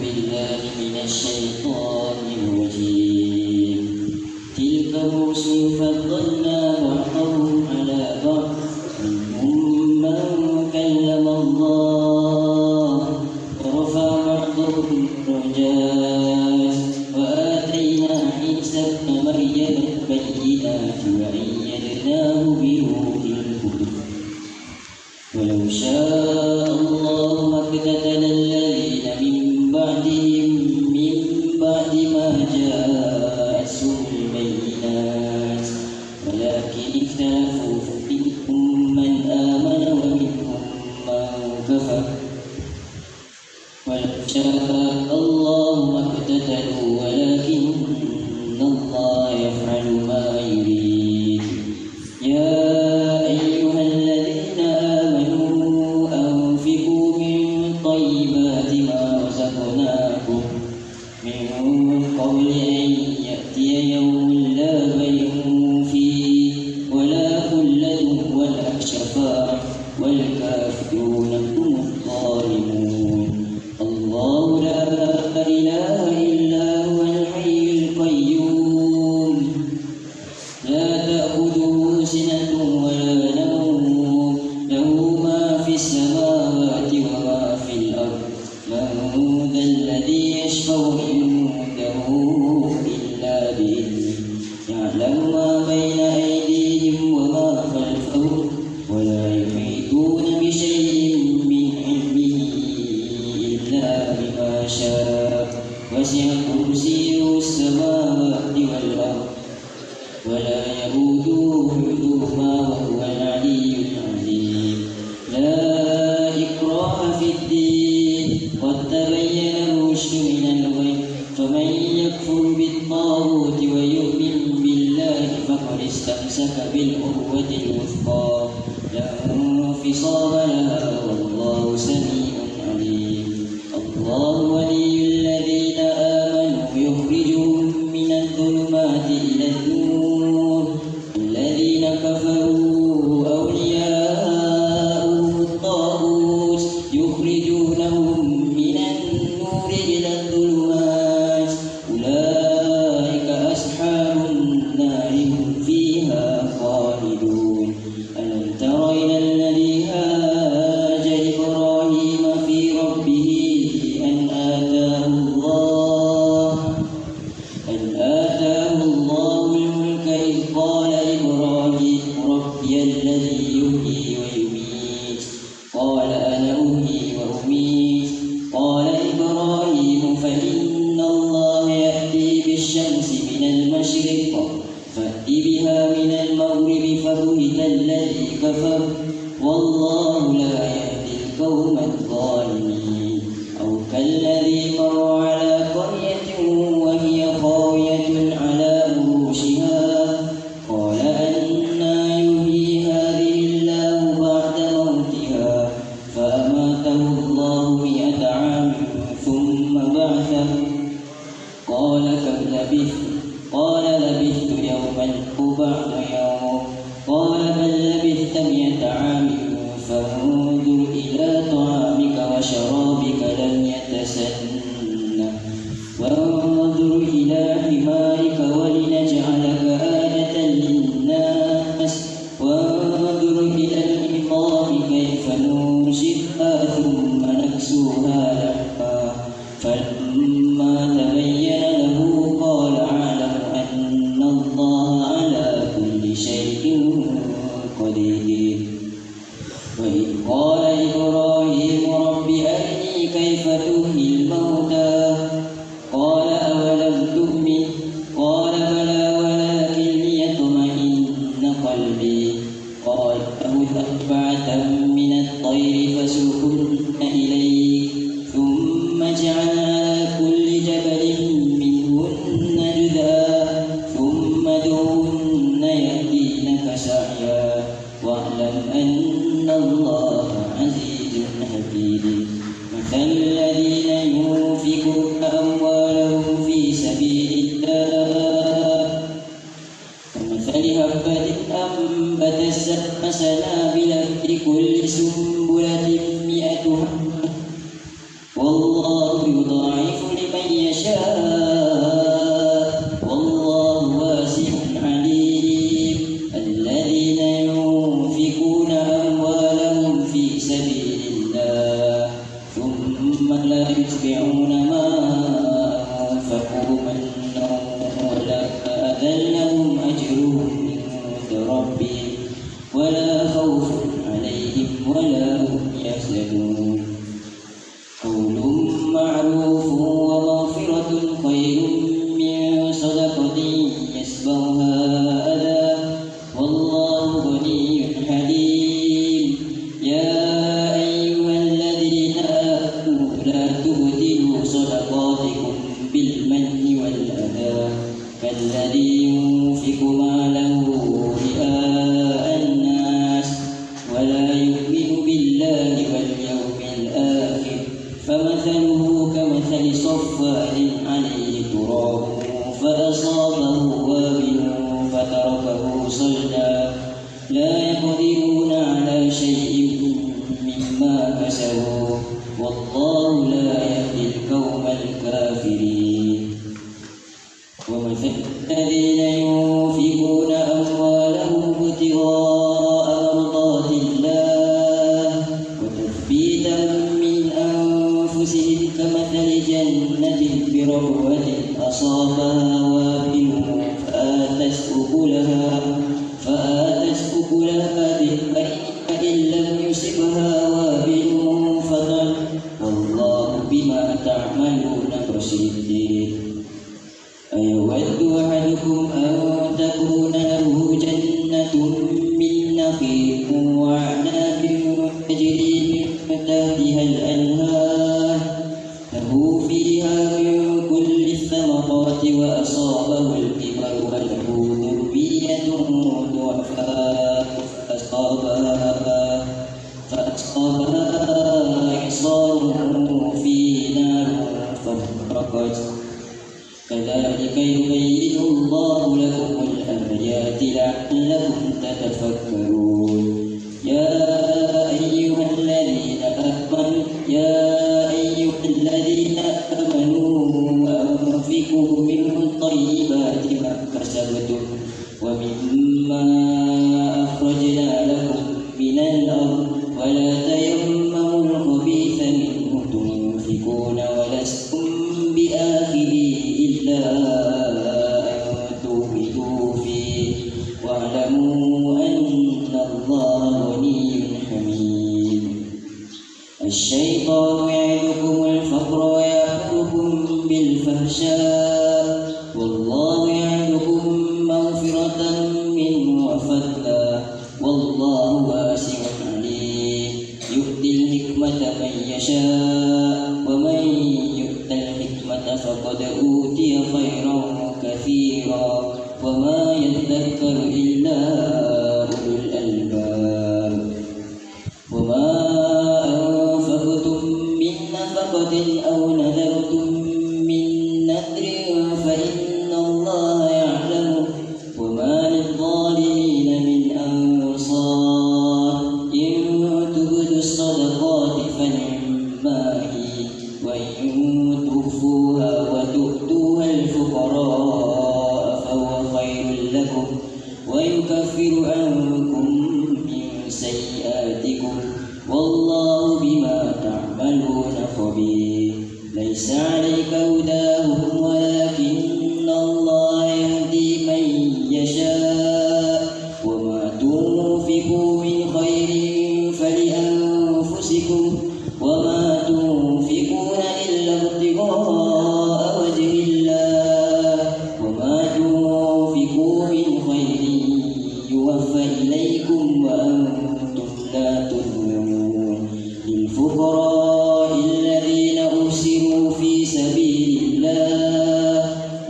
بالله من الشيطان الرجيم. تلك الرسل فضلنا بعضهم على بعض منهم من كلم الله ورفع بعضهم درجات وآتينا عيسى ابن مريم البينات وأيدناه بروح القدس ولو شاء الله ما اقتتل الذين من بعدهم من بعد ما جاءتهم البينات ولكن اختلفوا فمنهم من آمن ومنهم من كفر ولو شاء الله ما اقتتلوا ولكن الله يفعل ما يريد. يا أيها الذين آمنوا أنفقوا من طيبات ما رزقناكم من قبل أن يأتي يوم لا بيع فيه ولا خلة ولا شفاعة والكافرون هم الظالمون. الله لا إله إلا هو الحي القيوم لا تأخذه سنة ولا نوم له ما في السماوات وما في الأرض. من ذا الذي يشفع عنده إلا بإذنه يعلم ما بين أيديهم وما خلفهم ولا يحيطون بشيء من علمه إلا بما شاء وسع كرسيه السماوات والأرض ولا يئوده حفظهما وهو العلي العظيم. لا إكراه في الدين قد تبين الرشد من الغي فمن يكفر بالطاغوت ويؤمن بالله فقد استمسك بالعروة الوثقى لا انفصام لها والله سميع عليم. الله ولي الذين آمنوا يخرجهم من الظلمات إلى النور الذين كفروا أولياءهم الطاغوت يخرجونهم من النور إلى الظلمات أولئك أصحاب النار هم فيها خالدون. ألم تر إلى الذي هاج إبراهيم في ربه أن آتاه الله الملك إذ قال إبراهيم ربي الذي يحيي ويميت قال أنا أحيي وأميت قال إبراهيم فإن الله يأتي بالشمس من المشرق فأت بها من المغرب فبهت الذي كفر والله لا يهدي القوم الظالمين. أو كالذي مر على قرية وهي خاوية على عروشها قال أنى يحيي هذه الله بعد موتها فأماته الله 100 عام ثم بعثه قال كم لبثت قال لبثت يوما أو بعض يوم قال بل لبثت 100 عام فانظر إلى طعامك وشرابك لم يتسنه وانظر إلى حمارك ولنجعلك آية للناس وانظر إلى العظام كيف ننشئها ثم نكسوها لحما فلما تبين له قال أعلم أن الله على كل شيء قدير. وإذ قال إبراهيم رب أرني كيف تحيي الموتى قال أولم تؤمن قال بلى ولكن ليطمئن قلبي قال خذ 4 من الطير فسوقهن إليك ثم اجعل على كل جبل منهن جزءا ثم ادعهن يأتينك سعيا واعلم أن الله عزيز حكيم. مثل الذين ينفقون أموالهم في سبيل الله كمثل حبة أنبتت 7 سنابل في كل سنبلة 100 حبة والله يضاعف الذي ينفق ماله رئاء الناس ولا يؤمن بالله واليوم الآخر فمثله كمثل صفوان عليه تراب فأصابه وابل فتركه صلدا لا يقدرون على شيء مما كسبوا والله لا يهدي القوم الكافرين. ومثل الذين ينفقون أموالهم ابتغاء مرضات الله وتثبيتا من أنفسهم كمثل جنة بربوة أصابها وابل فآتت أكلها فإن لم يصبها وابل فطل والله بما تعملون بصير. أيود أحدكم أن تكون له جنة من نخيل وأعناب تجري من تحتها الأنهار له فيها من كل الثمرات وأصابه الكبر وله ذرية ضعفاء فأصابها إعصار فيه نار فاحترقت كذلك يبين الله لكم الآيات لعلكم تتفكرون. يا أيها الذين آمنوا أنفقوا من طيبات ما كسبتم ومما أخرجنا لكم من الأرض ولا تيمموا الخبيث منه تنفقون ولستم بآخره إلا أن تغمضوا فيه واعلموا أن الله غني حميد. الشيطان يعدكم الفقر ويأمركم بالفحشاء والله يعدكم مغفرة منه وفضلا والله واسع عليم. يؤتي الحكمة من يشاء ومن يؤت الحكمة فقد أوتي خيرا كثيرا وما يذكر إلا أولو الألباب. وما أنفقتم من نفقة أو نذرتم من نذر فإن الله يعلمه وما للظالمين من أنصار. إن تبدوا الصدقات فنعما هي وإن تخفوها وتؤتوها الفقراء فهو خير لكم ويكفر عنكم من سيئاتكم والله بما تعملون خبير. ليس عليك هداهم ولكن الله يهدي من يشاء وما تنفقوا من خير فلأنفسكم وما تنفقون إلا ابتغاء وجه الله وما تنفقوا من خير يوفى إليكم وأنتم لا تظلمون. للفقراء الذين أرسلوا في سبيل الله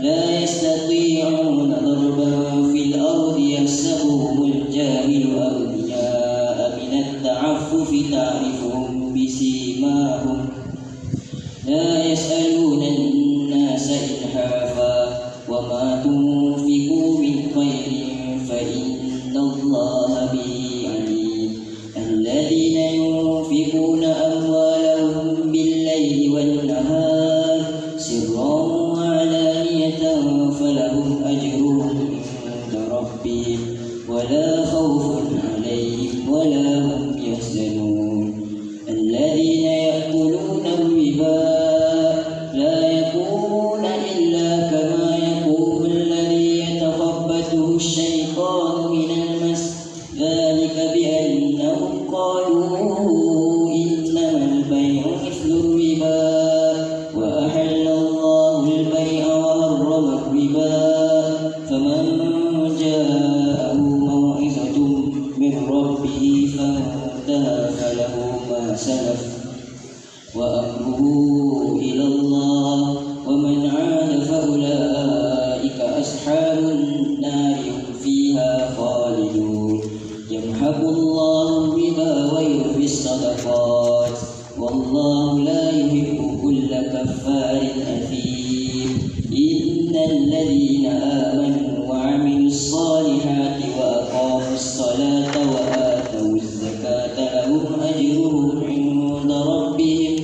لا يستطيعون ضربا في الأرض يحسبهم الجاهل أغنياء من التعفف تعرفهم بسيماهم لا يسألون الناس إلحافا وما تنفقوا من خير فإن الله به عليم. الذين ينفقون أموالهم بالليل والنهار سرا وعلانية فلهم أجرهم عند ربهم ولا خوف عليهم ولا هم يحزنون. الذين يأكلون الربا لا يقومون إلا كما يقوم الذي يتخبطه الشيطان من المس ذلك بأنهم قالوا إنما البيع مثل الربا وأحل الله البيع وحرم الربا. فمن جاءه موعظة من ربه فانتهى فله ما سلف وأمره إلى الله ومن عاد فأولئك أصحاب الصدقات والله لا يحب كل كفار أثيم إن الذين آمنوا وعملوا الصالحات وأقاموا الصلاة وآتوا الزكاة لهم أجرهم عند ربهم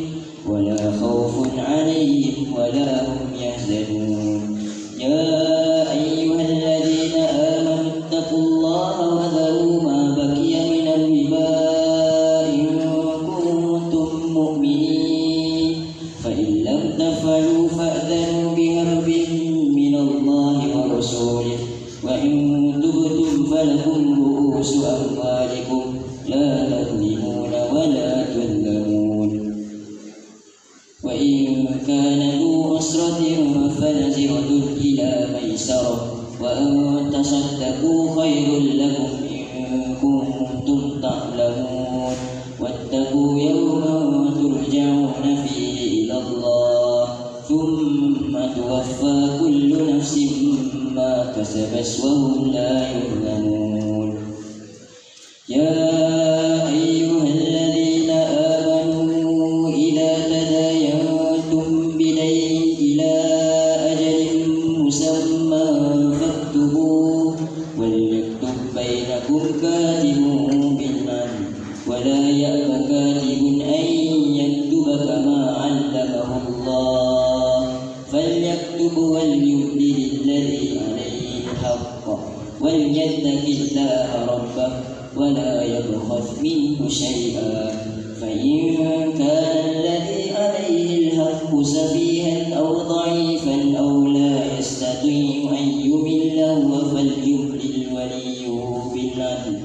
ولا خوف عليهم ولا هم يحزنون يا أيها الذين آمنوا اتقوا الله وذروا ما بقي من الربا إن كنتم مؤمنين فإن لم تفعلوا فأذنوا بحرب من الله ورسوله وإن تبتم فلكم رؤوس أموالكم لا تظلمون ولا تظلمون وإن كان ذو أسرة فنزرة إلى ميسرة وأن تصدقوا خير لكم إن كنتم تعلمون واتقوا يوما ترجعون فيه إلى الله ثم توفى كل نفس ما كسبت وهم لا يظلمون يا أيها الذين آمنوا إذا تداينتم بدين إلى أجل مسمى فاكتبوه وليكتب بينكم كاتب بالعدل ولا يأب كاتب أن يكتب كما علمه الله فليكتب وليملل الذي عليه الحق وليتق الله ربه ولا يبخس منه شيئا فإن كان الذي عليه الحق سفيها أو ضعيفا أو لا يستطيع أن يمل هو فليملل وليه بالعدل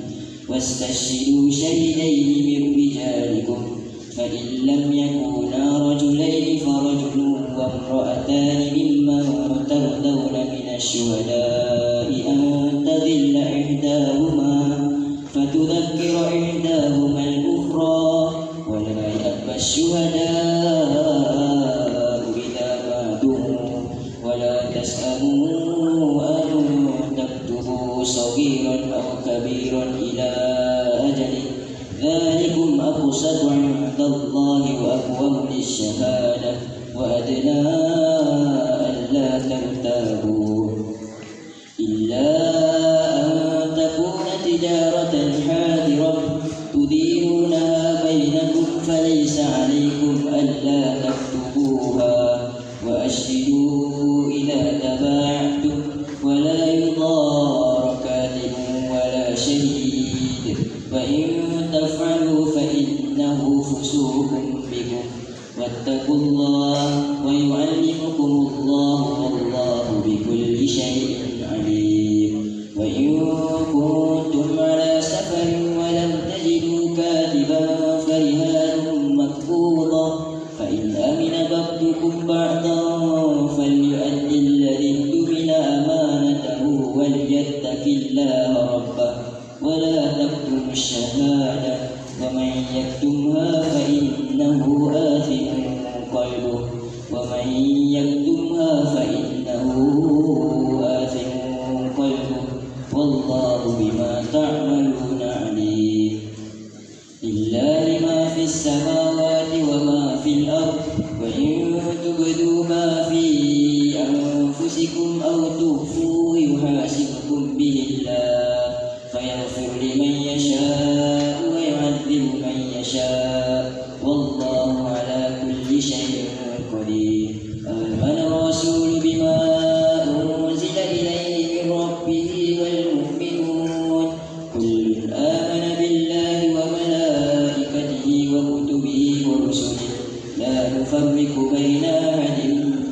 واستشهدوا شهيدين من رجالكم فإن لم يكونا رجلين فرجل وامرأتان ممن ترضون من الشهداء أن تضل إحداهما فتذكر إحداهما الأخرى ولا يأبى الشهداء إذا ما دعوا ولا تسأموا أن تكتبوا صغيرا أو كبيرا إلى أجله ذلكم أقسط عند الله وأقوم للشهادة وأدنى ألا ترتابوا إلا أن تكون تجارة حاضرة تديرونها بينكم فليس عليكم ألا تكتبوها وأشهدوا إذا تبايعتم ولا يضار كاتب ولا شهيد وإن تفعلوا فإنه فسوق بكم واتقوا الله ويعلمكم الله والله بكل شيء عليم وإن كنتم على سفر ولم تجدوا كاتبا فرهان مكفوضة فإن أمن بعضكم بعضا فليؤدي الذي اؤتمن أمانته وليتق الله ربه ولا تكتموا الشهادة ومن يكتمها فإنه آثم قلبه ومن يكتمها فإنه آثم قلبه والله بما تعملون عليم إلا لما في السماوات وما في الأرض وإن تبدوا ما في أنفسكم أو تخفوه يحاسبكم به الله فيغفر لمن يشاء ويعذب من يشاء والله على كل شيء قدير آمن الرسول بما أنزل إليه من ربه والمؤمنون كل آمن بالله وملائكته وكتبه ورسله لا نفرق بين أحد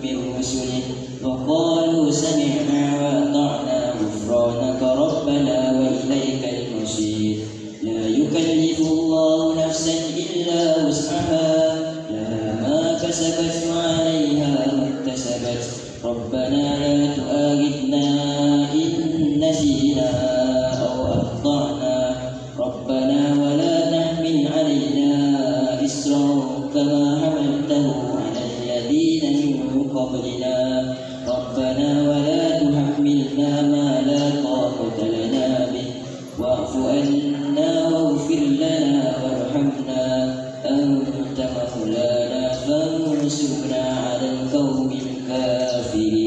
من رسله وقالوا سمعنا وأطعنا غفرانك ربنا وإليك المصير لا يكلف الله نفسا إلا وسعها لها ما كسبت وعليها ما اكتسبت ربنا لا تؤاخذنا إن نسينا أو أخطأنا ربنا ولا تحمل علينا إصرا كما حملته على الذين من قبلنا ربنا ولا تحملنا ما لا طاقة لنا به واعف عنا واغفر لنا وارحمنا على القوم الكافرين